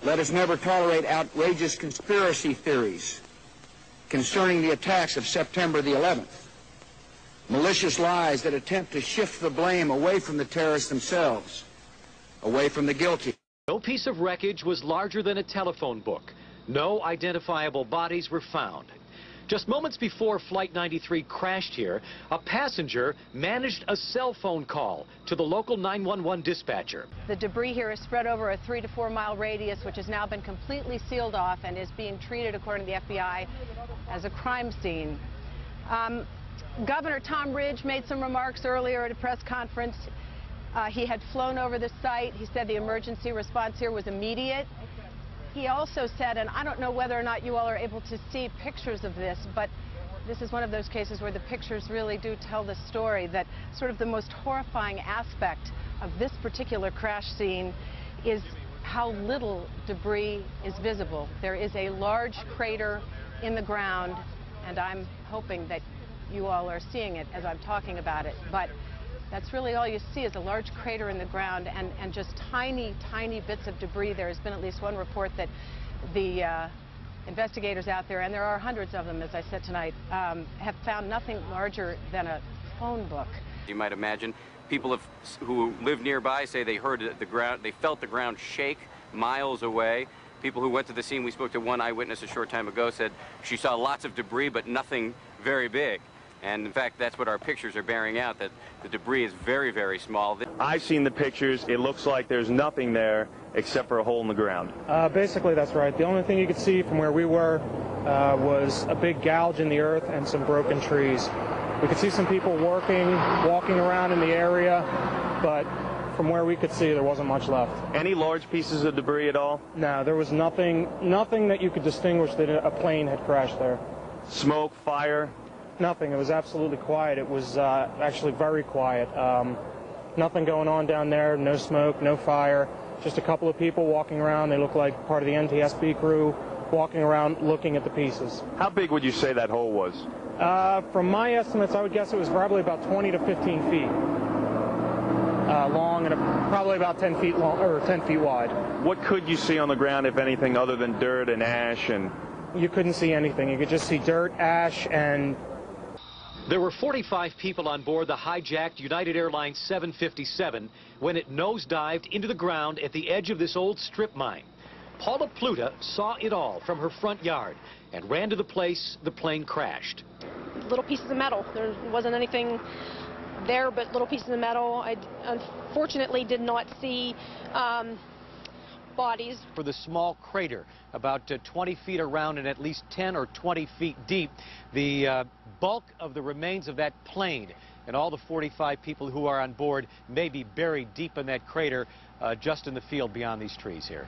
Let us never tolerate outrageous conspiracy theories concerning the attacks of September the 11th, malicious lies that attempt to shift the blame away from the terrorists themselves, away from the guilty. No piece of wreckage was larger than a telephone book. No identifiable bodies were found. Just moments before Flight 93 crashed here, a passenger managed a cell phone call to the local 911 dispatcher. The debris here is spread over a 3 to 4 mile radius, which has now been completely sealed off and is being treated, according to the FBI, as a crime scene. Governor Tom Ridge made some remarks earlier at a press conference. He had flown over the site. He said the emergency response here was immediate. He also said, and I don't know whether or not you all are able to see pictures of this, but this is one of those cases where the pictures really do tell the story, that sort of the most horrifying aspect of this particular crash scene is how little debris is visible. There is a large crater in the ground, and I'm hoping that you all are seeing it as I'm talking about it, but that's really all you see, is a large crater in the ground and just tiny, tiny bits of debris. There has been at least one report that the investigators out there, and there are hundreds of them, as I said tonight, have found nothing larger than a phone book. You might imagine people who live nearby say they heard the ground, they felt the ground shake miles away. People who went to the scene, we spoke to one eyewitness a short time ago, said she saw lots of debris, but nothing very big. And in fact, that's what our pictures are bearing out, that the debris is very, very small. I've seen the pictures. It looks like there's nothing there except for a hole in the ground. Basically, that's right. The only thing you could see from where we were was a big gouge in the earth and some broken trees. We could see some people walking around in the area, but from where we could see, there wasn't much left. Any large pieces of debris at all? No, there was nothing that you could distinguish that a plane had crashed there. Smoke, fire? Nothing. It was absolutely quiet. It was actually very quiet. Nothing going on down there, no smoke, no fire, just a couple of people walking around. They look like part of the NTSB crew walking around looking at the pieces. How big would you say that hole was? From my estimates, I would guess it was probably about 20 to 15 feet long and probably about 10 feet long, or 10 feet wide. What could you see on the ground, if anything, other than dirt and ash? And you couldn't see anything. You could just see dirt, ash, and... There were 45 people on board the hijacked United Airlines 757 when it nosedived into the ground at the edge of this old strip mine. Paula Pluta saw it all from her front yard and ran to the place the plane crashed. Little pieces of metal. There wasn't anything there but little pieces of metal. I unfortunately did not see bodies. For the small crater, about 20 feet around and at least 10 or 20 feet deep, the bulk of the remains of that plane and all the 45 people who are on board may be buried deep in that crater just in the field beyond these trees here.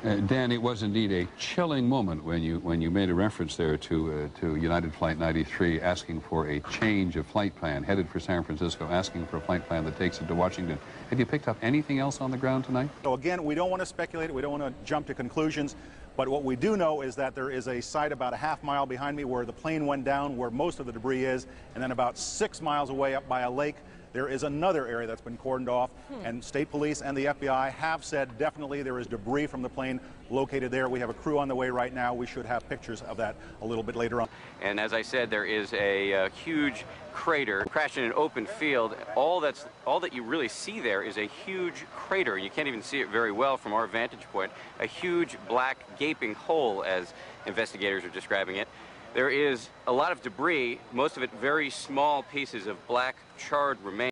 Dan, it was indeed a chilling moment when you made a reference there to United Flight 93 asking for a change of flight plan, headed for San Francisco, asking for a flight plan that takes it to Washington. Have you picked up anything else on the ground tonight? So again, we don't want to speculate, we don't want to jump to conclusions, but what we do know is that there is a site about a half mile behind me where the plane went down, where most of the debris is, and then about 6 miles away up by a lake, there is another area that's been cordoned off, and state police and the FBI have said definitely there is debris from the plane located there. We have a crew on the way right now. We should have pictures of that a little bit later on. And as I said, there is a huge crater crashed in an open field. All that you really see there is a huge crater. You can't even see it very well from our vantage point. A huge black gaping hole, as investigators are describing it. There is a lot of debris, most of it very small pieces of black charred remains.